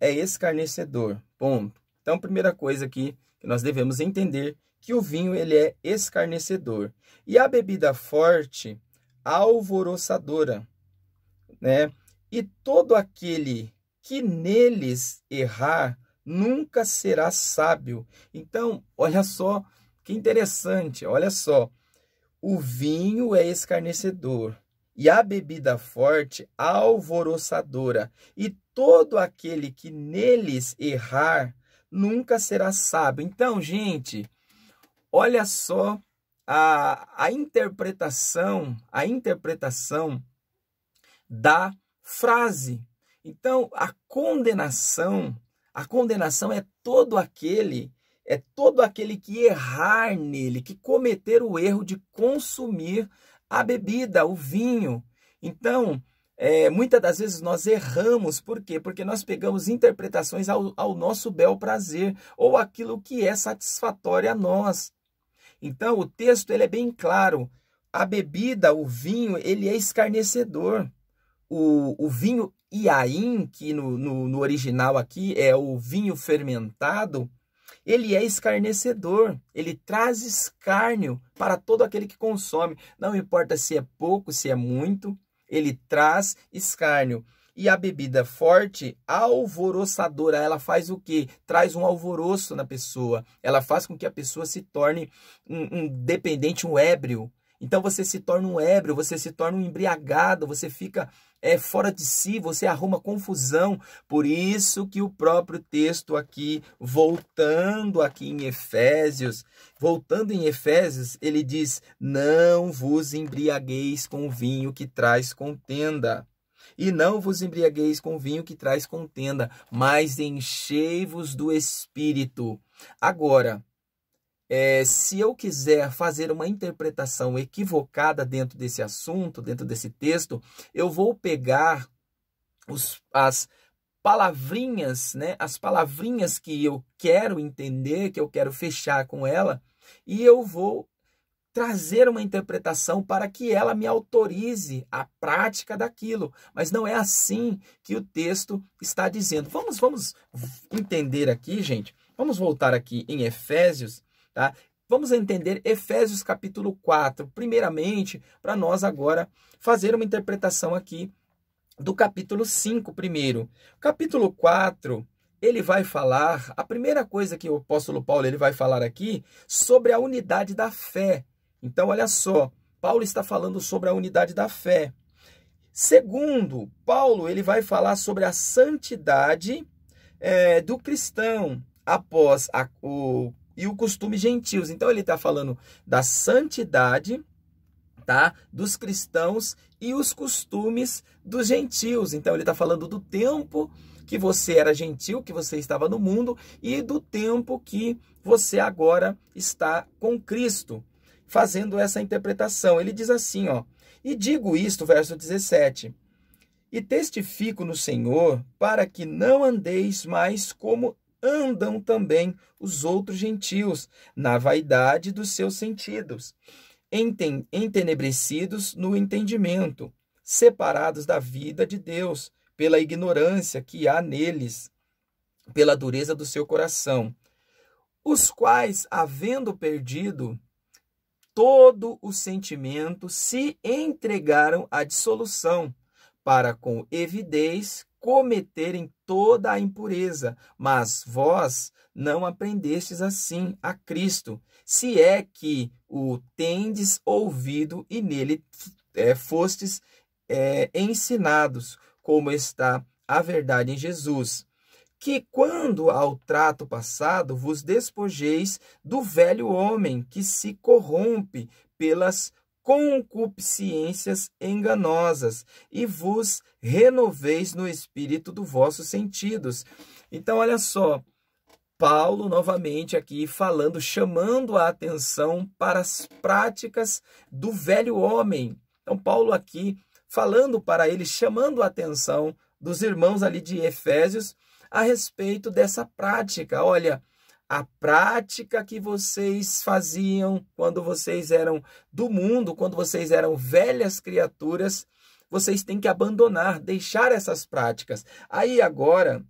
é escarnecedor. Ponto. Então, primeira coisa aqui que nós devemos entender que o vinho ele é escarnecedor. E a bebida forte, alvoroçadora, né? E todo aquele que neles errar nunca será sábio. Então, olha só que interessante, olha só. O vinho é escarnecedor e a bebida forte alvoroçadora. E todo aquele que neles errar nunca será sábio. Então, gente, olha só a interpretação da frase. Então, a condenação é todo aquele que errar nele, que cometer o erro de consumir a bebida, o vinho. Então, muitas das vezes nós erramos. Por quê? Porque nós pegamos interpretações ao nosso bel prazer, ou aquilo que é satisfatório a nós. Então, o texto ele é bem claro. A bebida, o vinho, ele é escarnecedor. O vinho Iaim, que no original aqui é o vinho fermentado, ele é escarnecedor, ele traz escárnio para todo aquele que consome. Não importa se é pouco, se é muito, ele traz escárnio. E a bebida forte, alvoroçadora, ela faz o quê? Traz um alvoroço na pessoa. Ela faz com que a pessoa se torne um dependente, um ébrio. Então você se torna um ébrio, você se torna um embriagado, você fica fora de si, você arruma confusão. Por isso que o próprio texto aqui, voltando em Efésios, ele diz: não vos embriagueis com vinho que traz contenda. E não vos embriagueis com vinho que traz contenda, mas enchei-vos do Espírito. Agora, se eu quiser fazer uma interpretação equivocada dentro desse assunto, dentro desse texto, eu vou pegar as palavrinhas, né? As palavrinhas que eu quero entender, que eu quero fechar com ela, e eu vou trazer uma interpretação para que ela me autorize a prática daquilo. Mas não é assim que o texto está dizendo. Vamos entender aqui, gente. Vamos voltar aqui em Efésios, tá? Vamos entender Efésios capítulo 4, primeiramente, para nós agora fazer uma interpretação aqui do capítulo 5 primeiro. Capítulo 4, ele vai falar, a primeira coisa que o apóstolo Paulo ele vai falar aqui, sobre a unidade da fé. Então, olha só, Paulo está falando sobre a unidade da fé. Segundo, Paulo ele vai falar sobre a santidade do cristão após o costume gentios. Então, ele está falando da santidade, tá, dos cristãos e os costumes dos gentios. Então, ele está falando do tempo que você era gentil, que você estava no mundo, e do tempo que você agora está com Cristo. Fazendo essa interpretação, ele diz assim, ó: e digo isto, verso 17, e testifico no Senhor, para que não andeis mais como andam também os outros gentios, na vaidade dos seus sentidos, entenebrecidos no entendimento, separados da vida de Deus, pela ignorância que há neles, pela dureza do seu coração, os quais, havendo perdido todo o sentimento, se entregaram à dissolução, para com evidez cometerem toda a impureza. Mas vós não aprendestes assim a Cristo, se é que o tendes ouvido e nele fostes ensinados, como está a verdade em Jesus. Que quando ao trato passado vos despojeis do velho homem que se corrompe pelas concupiscências enganosas e vos renoveis no espírito dos vossos sentidos. Então, olha só, Paulo novamente aqui falando, chamando a atenção para as práticas do velho homem. Então, Paulo aqui falando para eles, chamando a atenção dos irmãos ali de Efésios, a respeito dessa prática. Olha, a prática que vocês faziam quando vocês eram do mundo, quando vocês eram velhas criaturas, vocês têm que abandonar, deixar essas práticas. Aí agora,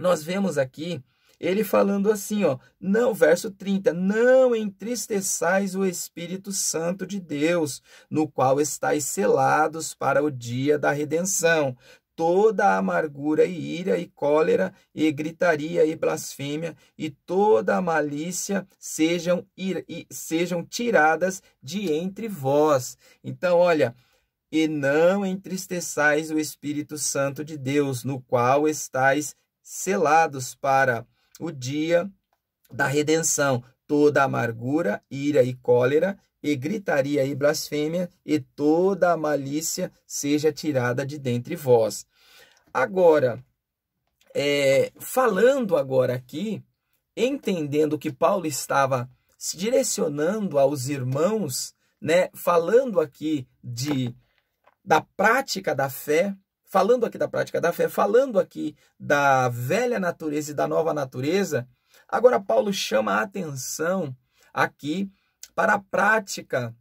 nós vemos aqui ele falando assim, ó, não, verso 30, não entristeçais o Espírito Santo de Deus, no qual estáis selados para o dia da redenção. Toda amargura e ira e cólera e gritaria e blasfêmia e toda a malícia sejam tiradas de entre vós. Então, olha, e não entristeçais o Espírito Santo de Deus, no qual estáis selados para o dia da redenção. Toda amargura, ira e cólera, e gritaria e blasfêmia, e toda a malícia seja tirada de dentre vós. Agora, falando agora aqui, entendendo que Paulo estava se direcionando aos irmãos, né, falando aqui da prática da fé, falando aqui da velha natureza e da nova natureza, agora Paulo chama a atenção aqui para a prática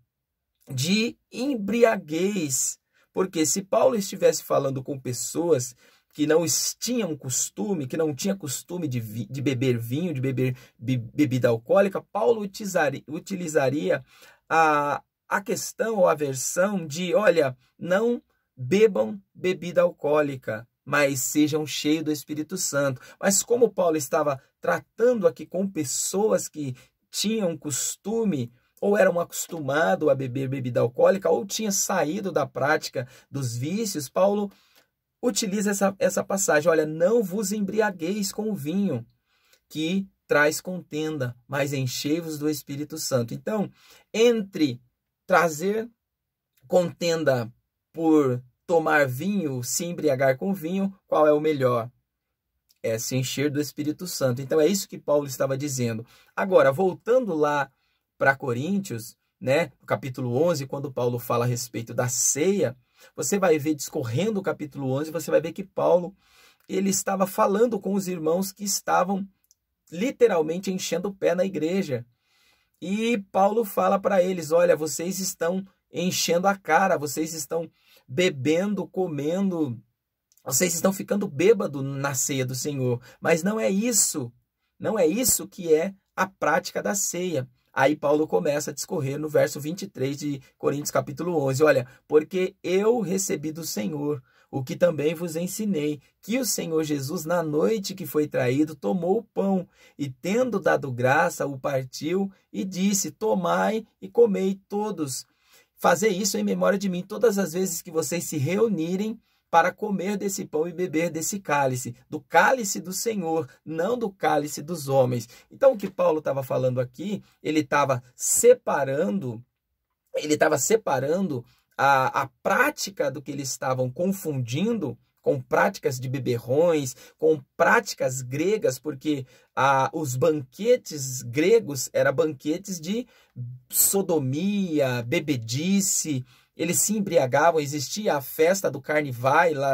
de embriaguez, porque se Paulo estivesse falando com pessoas que não tinham costume de beber vinho, de beber bebida alcoólica, Paulo utilizaria a questão ou a versão de, olha, não bebam bebida alcoólica, mas sejam cheios do Espírito Santo. Mas como Paulo estava tratando aqui com pessoas que tinham costume ou eram acostumados a beber bebida alcoólica, ou tinha saído da prática dos vícios, Paulo utiliza essa passagem, olha, não vos embriagueis com o vinho, que traz contenda, mas enchei-vos do Espírito Santo. Então, entre trazer contenda por tomar vinho, se embriagar com vinho, qual é o melhor? É se encher do Espírito Santo. Então, é isso que Paulo estava dizendo. Agora, voltando lá para Coríntios, né, no capítulo 11, quando Paulo fala a respeito da ceia, você vai ver, discorrendo o capítulo 11, você vai ver que Paulo, ele estava falando com os irmãos que estavam literalmente enchendo o pé na igreja. E Paulo fala para eles, olha, vocês estão enchendo a cara, vocês estão bebendo, comendo, vocês estão ficando bêbados na ceia do Senhor. Mas não é isso que é a prática da ceia. Aí Paulo começa a discorrer no verso 23 de Coríntios capítulo 11. Olha, porque eu recebi do Senhor o que também vos ensinei, que o Senhor Jesus, na noite que foi traído, tomou o pão e, tendo dado graça, o partiu e disse, tomai e comei todos. Fazei isso em memória de mim todas as vezes que vocês se reunirem para comer desse pão e beber desse cálice, do cálice do Senhor, não do cálice dos homens. Então, o que Paulo estava falando aqui, ele estava separando a prática do que eles estavam confundindo com práticas de beberrões, com práticas gregas, porque os banquetes gregos eram banquetes de sodomia, bebedice. Eles se embriagavam, existia a festa do Carnivai lá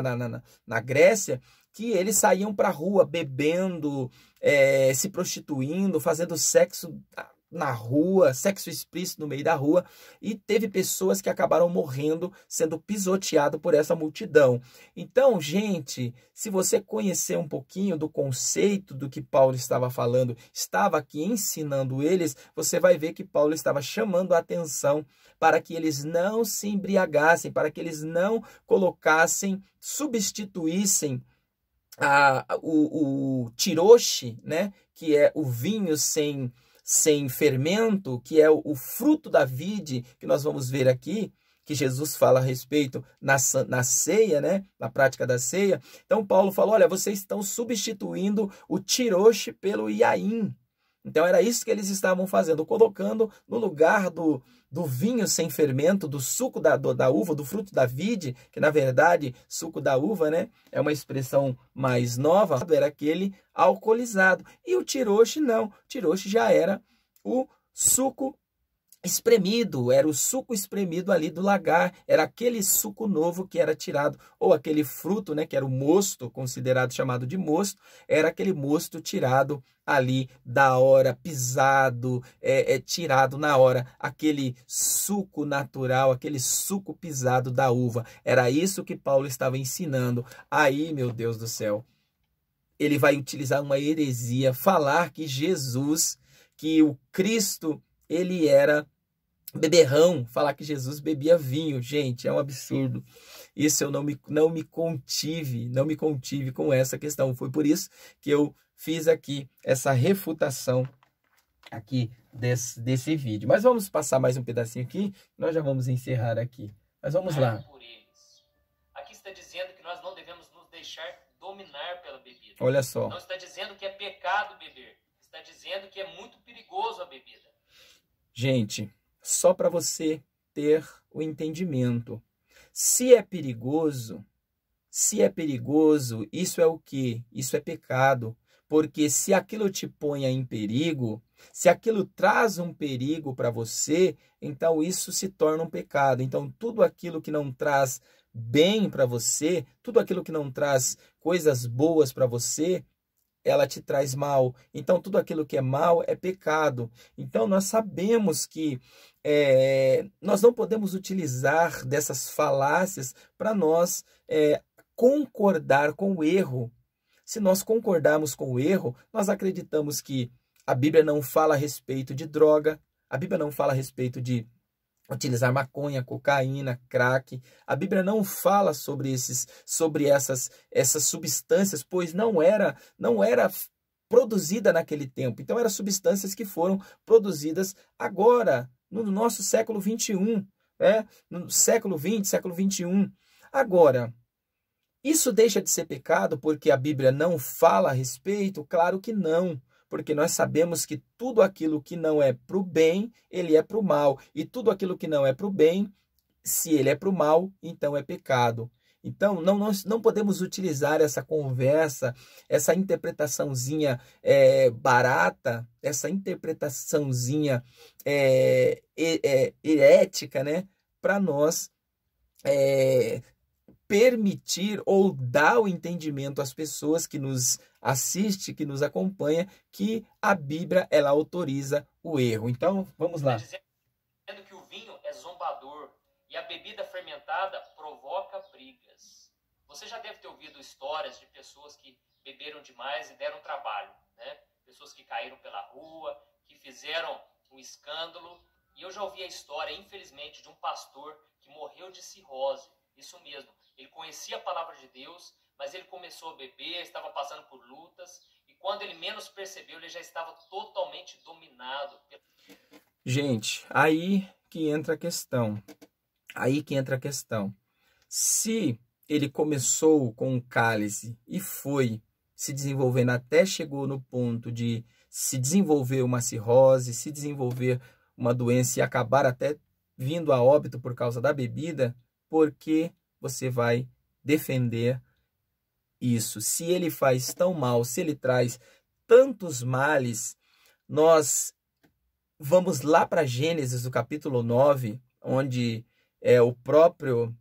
na Grécia, que eles saíam para a rua bebendo, se prostituindo, fazendo sexo na rua, sexo explícito no meio da rua, e teve pessoas que acabaram morrendo, sendo pisoteado por essa multidão. Então, gente, se você conhecer um pouquinho do conceito do que Paulo estava falando, estava aqui ensinando eles, você vai ver que Paulo estava chamando a atenção para que eles não se embriagassem, para que eles não substituíssem o tiroche, né, que é o vinho sem fermento, que é o fruto da vide, que nós vamos ver aqui, que Jesus fala a respeito na ceia, né? Na prática da ceia. Então, Paulo falou, olha, vocês estão substituindo o tiroche pelo iaim. Então, era isso que eles estavam fazendo, colocando no lugar do vinho sem fermento, do suco da uva, do fruto da vide, que na verdade, suco da uva, né, é uma expressão mais nova, era aquele alcoolizado. E o tiroche não, o tiroche já era o suco espremido, era o suco espremido ali do lagar, era aquele suco novo que era tirado, ou aquele fruto, né, que era o mosto, considerado chamado de mosto, era aquele mosto tirado ali da hora, pisado, tirado na hora, aquele suco natural, aquele suco pisado da uva. Era isso que Paulo estava ensinando. Aí, meu Deus do céu, ele vai utilizar uma heresia, falar que Jesus, que o Cristo, ele era beberrão, falar que Jesus bebia vinho. Gente, é um absurdo. Isso eu não me contive com essa questão. Foi por isso que eu fiz aqui essa refutação aqui desse vídeo. Mas vamos passar mais um pedacinho aqui, nós já vamos encerrar aqui. Mas vamos lá. Aqui está dizendo que nós não devemos nos deixar dominar pela bebida. Olha só. Não está dizendo que é pecado beber. Está dizendo que é muito perigoso a bebida. Gente, só para você ter o entendimento. Se é perigoso, isso é o quê? Isso é pecado. Porque se aquilo te põe em perigo, se aquilo traz um perigo para você, então isso se torna um pecado. Então tudo aquilo que não traz bem para você, tudo aquilo que não traz coisas boas para você, ela te traz mal. Então tudo aquilo que é mal é pecado. Então nós sabemos que nós não podemos utilizar dessas falácias para nós concordar com o erro. Se nós concordarmos com o erro, nós acreditamos que a Bíblia não fala a respeito de droga, a Bíblia não fala a respeito de utilizar maconha, cocaína, crack. A Bíblia não fala sobre essas substâncias, pois não era produzida naquele tempo. Então eram substâncias que foram produzidas agora, no nosso século 21, no século 20, século 21. Agora, isso deixa de ser pecado porque a Bíblia não fala a respeito? Claro que não, porque nós sabemos que tudo aquilo que não é para o bem, ele é para o mal. E tudo aquilo que não é para o bem, se ele é para o mal, então é pecado. Então, nós não podemos utilizar essa conversa, essa interpretaçãozinha barata, essa interpretaçãozinha herética, né, para nós permitir ou dar o entendimento às pessoas que nos assistem, que nos acompanham, que a Bíblia ela autoriza o erro. Então, vamos lá. Dizendo que o vinho é zombador e a bebida fermentada provoca brigas. Você já deve ter ouvido histórias de pessoas que beberam demais e deram trabalho, né? Pessoas que caíram pela rua, que fizeram um escândalo. E eu já ouvi a história, infelizmente, de um pastor que morreu de cirrose. Isso mesmo. Ele conhecia a palavra de Deus, mas ele começou a beber, estava passando por lutas, e quando ele menos percebeu, ele já estava totalmente dominado. Gente, aí que entra a questão. Se ele começou com um cálice e foi se desenvolvendo até chegou no ponto de se desenvolver uma cirrose, se desenvolver uma doença e acabar até vindo a óbito por causa da bebida, porque você vai defender isso? Se ele faz tão mal, se ele traz tantos males, nós vamos lá para Gênesis, do capítulo 9, onde o próprio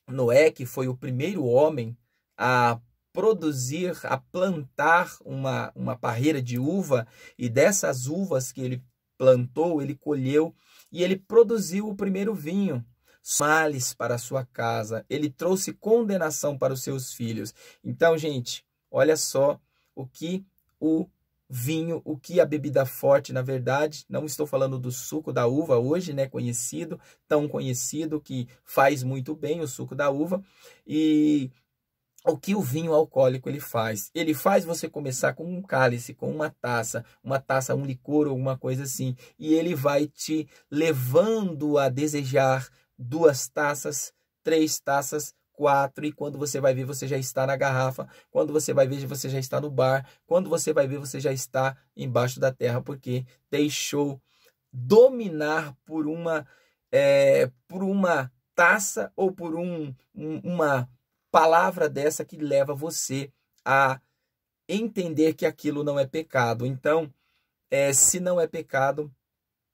Noé, que foi o primeiro homem a produzir, a plantar uma parreira de uva, e dessas uvas que ele plantou, ele colheu, e ele produziu o primeiro vinho. Males para a sua casa, ele trouxe condenação para os seus filhos. Então, gente, olha só o que o vinho, o que a bebida forte, na verdade, não estou falando do suco da uva hoje, né, tão conhecido, que faz muito bem o suco da uva, e o que o vinho alcoólico ele faz? Ele faz você começar com um cálice, com uma taça, um licor ou alguma coisa assim, e ele vai te levando a desejar 2 taças, 3 taças, 4, e quando você vai ver, você já está na garrafa. Quando você vai ver, você já está no bar. Quando você vai ver, você já está embaixo da terra, porque deixou dominar por uma taça ou por uma palavra dessa que leva você a entender que aquilo não é pecado. Então, se não é pecado,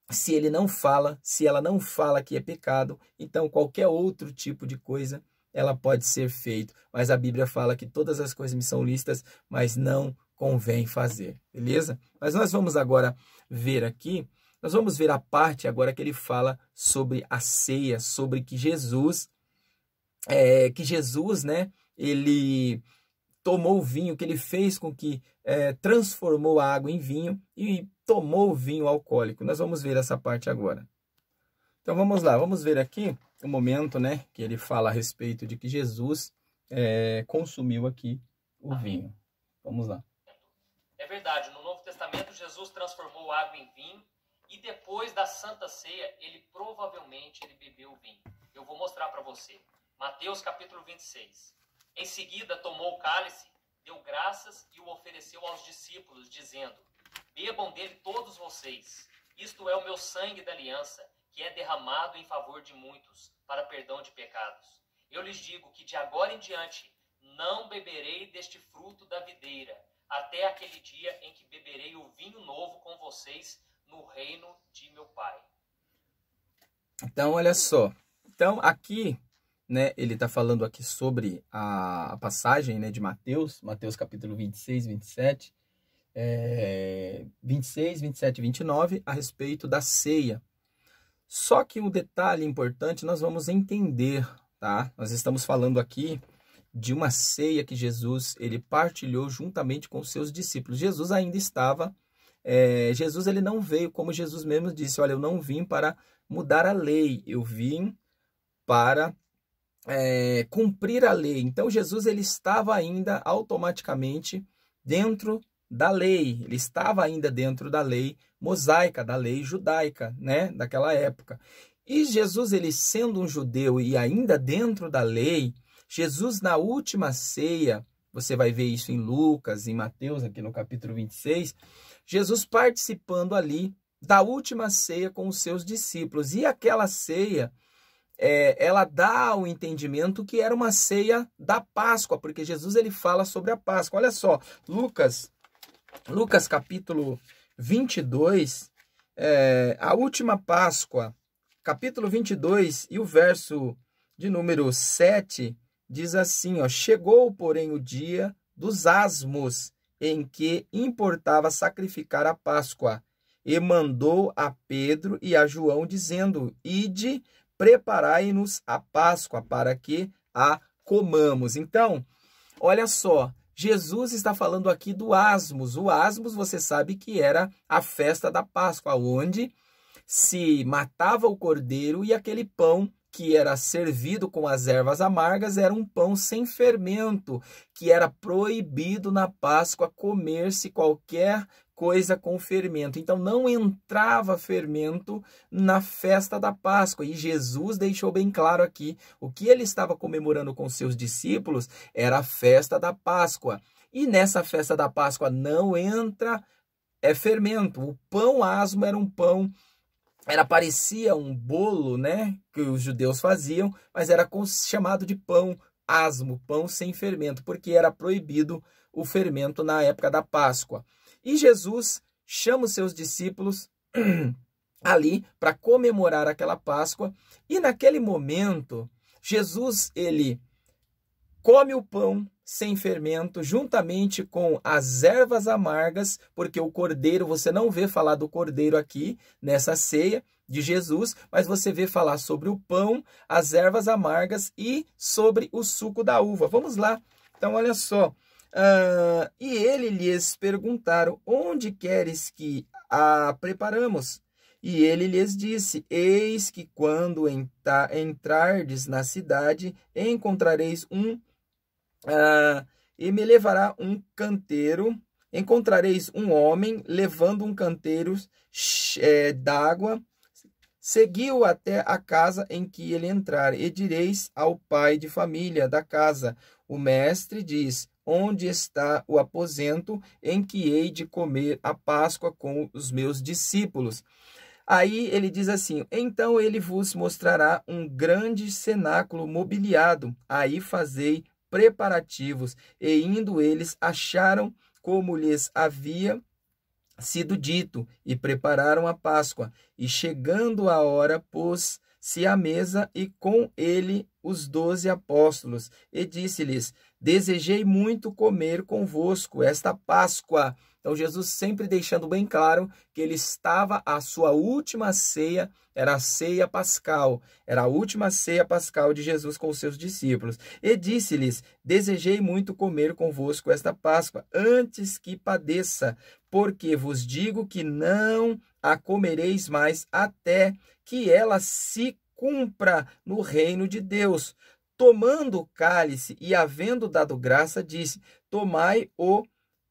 se ele não fala, se ela não fala que é pecado, então qualquer outro tipo de coisa ela pode ser feita. Mas a Bíblia fala que todas as coisas me são lícitas, mas não convém fazer, beleza? Mas nós vamos agora ver aqui, nós vamos ver a parte agora que ele fala sobre a ceia, sobre que Jesus, né, ele tomou o vinho, que ele fez com que transformou a água em vinho e tomou o vinho alcoólico. Nós vamos ver essa parte agora. Então vamos lá, vamos ver aqui o momento, né, que ele fala a respeito de que Jesus consumiu aqui o vinho. Vamos lá. É verdade, no Novo Testamento Jesus transformou água em vinho e depois da Santa Ceia ele provavelmente bebeu o vinho. Eu vou mostrar para você. Mateus capítulo 26. Em seguida tomou o cálice, deu graças e o ofereceu aos discípulos, dizendo: bebam dele todos vocês. Isto é o meu sangue da aliança, que é derramado em favor de muitos, para perdão de pecados. Eu lhes digo que de agora em diante não beberei deste fruto da videira, até aquele dia em que beberei o vinho novo com vocês no reino de meu Pai. Então, olha só. Então, aqui, né, ele está falando aqui sobre a passagem, né, de Mateus capítulo 26, 27, 26, 27 e 29, a respeito da ceia. Só que um detalhe importante nós vamos entender, tá? Nós estamos falando aqui de uma ceia que Jesus ele partilhou juntamente com os seus discípulos. Jesus ainda estava, Jesus ele não veio, como Jesus mesmo disse, olha, eu não vim para mudar a lei, eu vim para cumprir a lei. Então Jesus ele estava ainda automaticamente dentro da lei, ele estava ainda dentro da lei mosaica, da lei judaica, né, daquela época. E Jesus, ele sendo um judeu e ainda dentro da lei, Jesus na última ceia, você vai ver isso em Lucas, em Mateus, aqui no capítulo 26, Jesus participando ali da última ceia com os seus discípulos. E aquela ceia, ela dá o entendimento que era uma ceia da Páscoa, porque Jesus ele fala sobre a Páscoa. Olha só, Lucas capítulo 22, a última Páscoa, capítulo 22 e o verso de número 7, diz assim, ó, chegou, porém, o dia dos asmos, em que importava sacrificar a Páscoa, e mandou a Pedro e a João, dizendo, ide, preparai-nos a Páscoa, para que a comamos. Então, olha só, Jesus está falando aqui do asmos. O asmos, você sabe que era a festa da Páscoa, onde se matava o cordeiro e aquele pão que era servido com as ervas amargas era um pão sem fermento, que era proibido na Páscoa comer-se qualquer coisa com fermento. Então não entrava fermento na festa da Páscoa. E Jesus deixou bem claro aqui, o que ele estava comemorando com seus discípulos era a festa da Páscoa. E nessa festa da Páscoa não entra fermento. O pão asmo era um pão, parecia um bolo, né, que os judeus faziam, mas era chamado de pão asmo, pão sem fermento, porque era proibido o fermento na época da Páscoa. E Jesus chama os seus discípulos ali para comemorar aquela Páscoa. E naquele momento, Jesus, ele come o pão sem fermento, juntamente com as ervas amargas, porque o cordeiro, você não vê falar do cordeiro aqui, nessa ceia de Jesus, mas você vê falar sobre o pão, as ervas amargas e sobre o suco da uva. Vamos lá. Então, olha só. E ele lhes perguntaram, onde queres que a preparamos? E ele lhes disse, eis que quando entrardes na cidade, encontrareis e me levará um canteiro, encontrareis um homem levando um canteiro d'água, seguiu até a casa em que ele entrar, e direis ao pai de família da casa, o mestre diz, onde está o aposento em que hei de comer a Páscoa com os meus discípulos? Aí ele diz assim, então ele vos mostrará um grande cenáculo mobiliado, aí fazei preparativos, e indo eles acharam como lhes havia sido dito, e prepararam a Páscoa, e chegando a hora, pôs-se à mesa, e com ele os 12 apóstolos, e disse-lhes, desejei muito comer convosco esta Páscoa. Então Jesus sempre deixando bem claro que ele estava, a sua última ceia era a ceia pascal, era a última ceia pascal de Jesus com os seus discípulos. E disse-lhes: desejei muito comer convosco esta Páscoa, antes que padeça, porque vos digo que não a comereis mais até que ela se cumpra no reino de Deus. Tomando o cálice e havendo dado graça, disse: tomai-o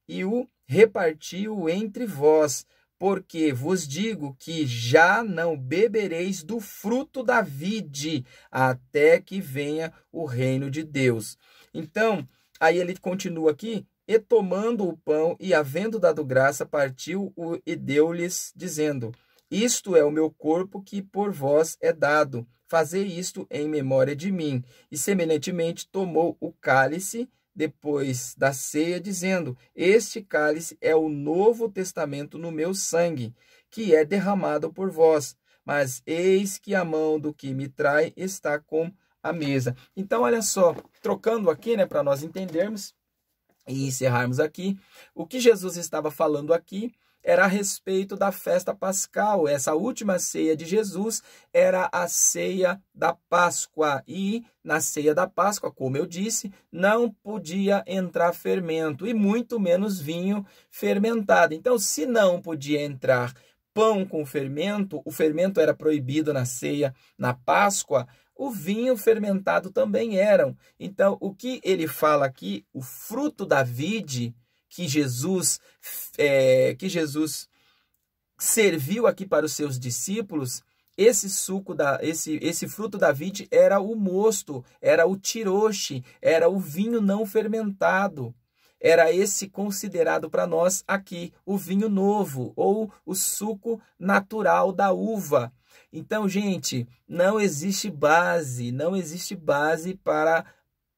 e o repartiu entre vós, porque vos digo que já não bebereis do fruto da vide, até que venha o reino de Deus. Então, aí ele continua aqui: e tomando o pão e havendo dado graça, partiu-o e deu-lhes, dizendo: isto é o meu corpo que por vós é dado, fazei isto em memória de mim. E semelhantemente tomou o cálice depois da ceia, dizendo: este cálice é o novo testamento no meu sangue, que é derramado por vós. Mas eis que a mão do que me trai está com a mesa. Então, olha só, trocando aqui, né, para nós entendermos e encerrarmos aqui, o que Jesus estava falando aqui era a respeito da festa pascal. Essa última ceia de Jesus era a ceia da Páscoa. E na ceia da Páscoa, como eu disse, não podia entrar fermento, e muito menos vinho fermentado. Então, se não podia entrar pão com fermento, o fermento era proibido na ceia, na Páscoa, o vinho fermentado também eram. Então, o que ele fala aqui, o fruto da vide, que Jesus serviu aqui para os seus discípulos, esse fruto da vide era o mosto, era o tiroche, era o vinho não fermentado. Era esse considerado para nós aqui o vinho novo, ou o suco natural da uva. Então, gente, não existe base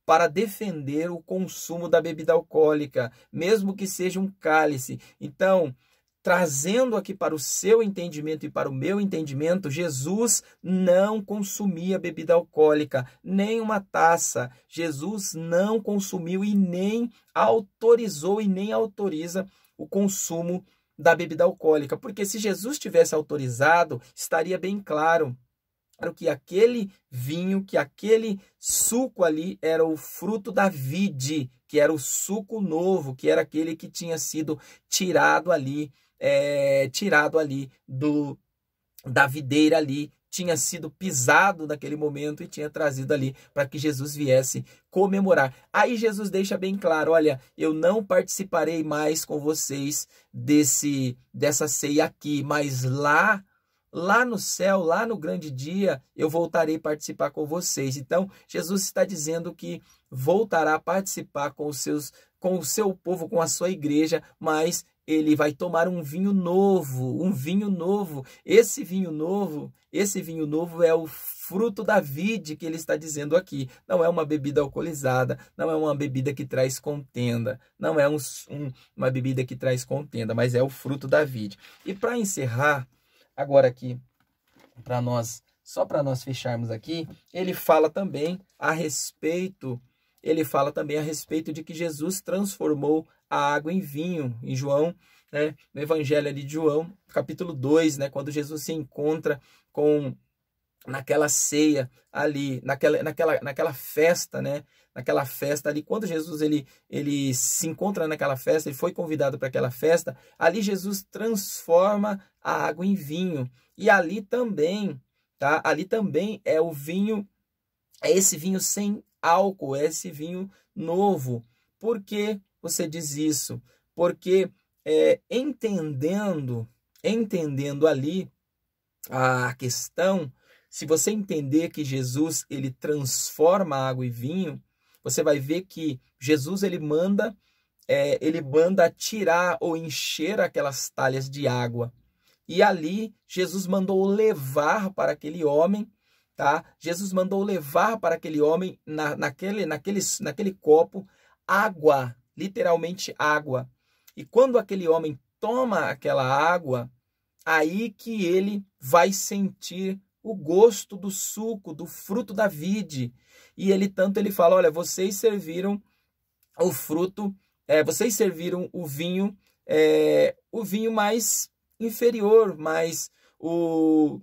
para defender o consumo da bebida alcoólica, mesmo que seja um cálice. Então, trazendo aqui para o seu entendimento e para o meu entendimento, Jesus não consumia bebida alcoólica, nem uma taça. Jesus não consumiu e nem autorizou e nem autoriza o consumo da bebida alcoólica, porque se Jesus tivesse autorizado, estaria bem claro que aquele vinho, que aquele suco ali era o fruto da vide, que era o suco novo, que era aquele que tinha sido tirado ali da videira ali, tinha sido pisado naquele momento e tinha trazido ali para que Jesus viesse comemorar. Aí Jesus deixa bem claro: olha, eu não participarei mais com vocês dessa ceia aqui, mas lá no céu, lá no grande dia, eu voltarei a participar com vocês. Então, Jesus está dizendo que voltará a participar com o seu povo, com a sua igreja, mas ele vai tomar um vinho novo, Esse vinho novo é o fruto da vide que ele está dizendo aqui. Não é uma bebida alcoolizada, não é uma bebida que traz contenda, não é uma bebida que traz contenda, mas é o fruto da vide. E para encerrar, agora aqui, só para nós fecharmos aqui, ele fala também a respeito de que Jesus transformou a água em vinho, em João, né, no Evangelho ali de João, capítulo 2, né, quando Jesus se encontra naquela ceia ali, naquela festa, né, naquela festa ali, quando Jesus ele se encontra naquela festa, ele foi convidado para aquela festa, ali Jesus transforma a água em vinho, e ali também, tá? Ali também é o vinho, é esse vinho sem álcool, é esse vinho novo. Por que você diz isso? Porque entendendo ali a questão, se você entender que Jesus ele transforma água em vinho, você vai ver que Jesus ele manda tirar ou encher aquelas talhas de água. E ali Jesus mandou levar para aquele homem, tá? Jesus mandou levar para aquele homem naquele copo água, literalmente água. E quando aquele homem toma aquela água, aí que ele vai sentir o gosto do suco, do fruto da vide. E ele fala: olha, vocês serviram o fruto, vocês serviram o vinho o vinho mais inferior, mas o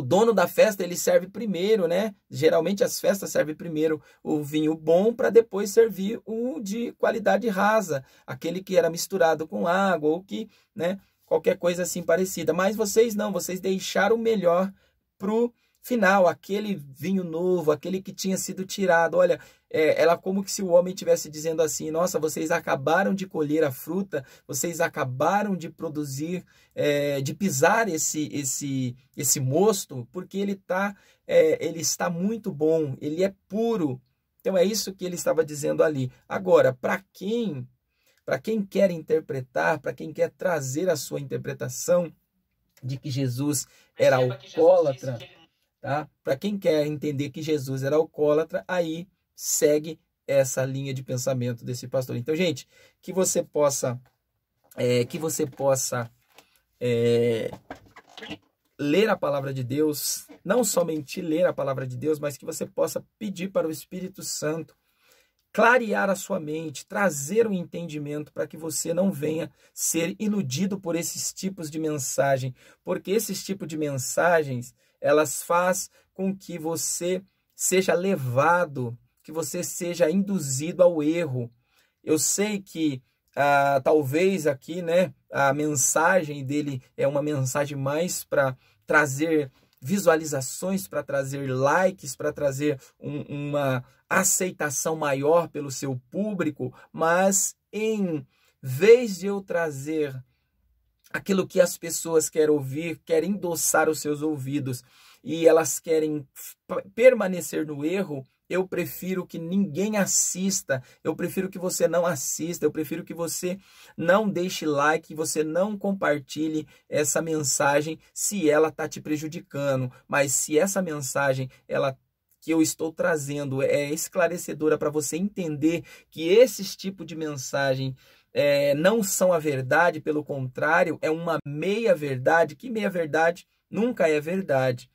dono da festa, ele serve primeiro, né? Geralmente as festas servem primeiro o vinho bom para depois servir o de qualidade rasa, aquele que era misturado com água ou que, né, qualquer coisa assim parecida. Mas vocês não, vocês deixaram o melhor pro final, aquele vinho novo, aquele que tinha sido tirado. Olha, ela como que se o homem estivesse dizendo assim: nossa, vocês acabaram de colher a fruta, vocês acabaram de produzir, de pisar esse mosto, porque ele está muito bom, ele é puro. Então é isso que ele estava dizendo ali. Agora, para quem quer interpretar, para quem quer trazer a sua interpretação de que Jesus era alcoólatra, tá? Para quem quer entender que Jesus era alcoólatra, aí segue essa linha de pensamento desse pastor. Então, gente, que você possa ler a palavra de Deus, não somente ler a palavra de Deus, mas que você possa pedir para o Espírito Santo clarear a sua mente, trazer um entendimento para que você não venha ser iludido por esses tipos de mensagem, porque esses tipos de mensagens, elas fazem com que você seja levado, que você seja induzido ao erro. Eu sei que talvez aqui, né, a mensagem dele é uma mensagem mais para trazer visualizações, para trazer likes, para trazer uma aceitação maior pelo seu público, mas em vez de eu trazer aquilo que as pessoas querem ouvir, querem endossar os seus ouvidos e elas querem permanecer no erro, eu prefiro que ninguém assista, eu prefiro que você não assista, eu prefiro que você não deixe like, que você não compartilhe essa mensagem se ela está te prejudicando. Mas se essa mensagem que eu estou trazendo é esclarecedora para você entender que esses tipos de mensagem não são a verdade, pelo contrário, é uma meia-verdade, que meia-verdade nunca é verdade.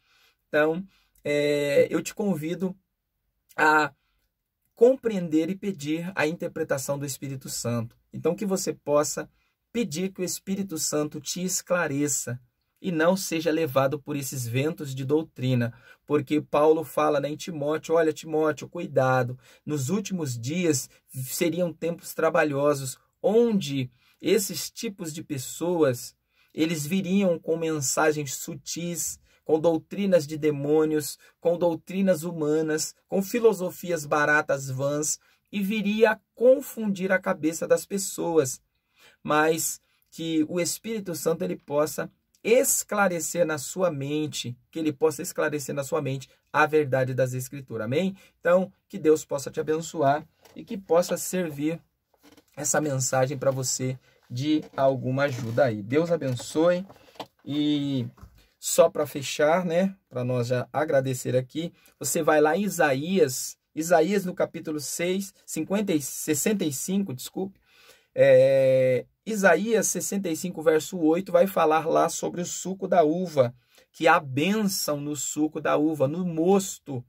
Então, eu te convido a compreender e pedir a interpretação do Espírito Santo. Então, que você possa pedir que o Espírito Santo te esclareça e não seja levado por esses ventos de doutrina, porque Paulo fala, né, em Timóteo: olha, Timóteo, cuidado, nos últimos dias seriam tempos trabalhosos, onde esses tipos de pessoas, eles viriam com mensagens sutis, com doutrinas de demônios, com doutrinas humanas, com filosofias baratas, vãs, e viria a confundir a cabeça das pessoas. Mas que o Espírito Santo ele possa esclarecer na sua mente, que ele possa esclarecer na sua mente a verdade das Escrituras. Amém? Então, que Deus possa te abençoar e que possa servir essa mensagem para você de alguma ajuda aí. Deus abençoe. E só para fechar, né, para nós já agradecer aqui, você vai lá em Isaías no capítulo 65, desculpe, Isaías 65, verso 8, vai falar lá sobre o suco da uva, que há bênção no suco da uva, no mosto,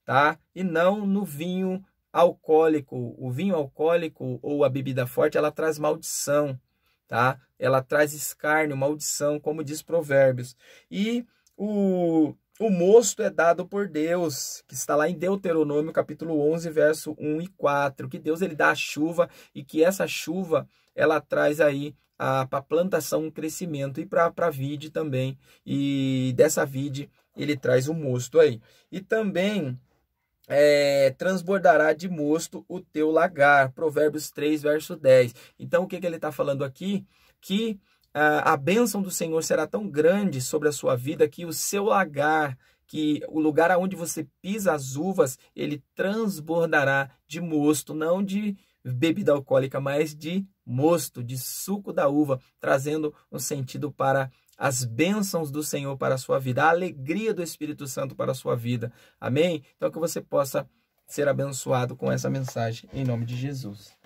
tá? E não no vinho alcoólico. O vinho alcoólico ou a bebida forte, ela traz maldição, tá? Ela traz escárnio, maldição, como diz Provérbios. E o mosto é dado por Deus, que está lá em Deuteronômio, capítulo 11, verso 1 e 4, que Deus ele dá a chuva e que essa chuva ela traz aí para a plantação um crescimento e para a vide também. E dessa vide ele traz o mosto aí. E também transbordará de mosto o teu lagar, Provérbios 3, verso 10. Então, o que ele está falando aqui? Que a bênção do Senhor será tão grande sobre a sua vida que o seu lagar, que o lugar aonde você pisa as uvas, ele transbordará de mosto, não de bebida alcoólica, mas de mosto, de suco da uva, trazendo um sentido para as bênçãos do Senhor para a sua vida, a alegria do Espírito Santo para a sua vida. Amém? Então que você possa ser abençoado com essa mensagem, em nome de Jesus.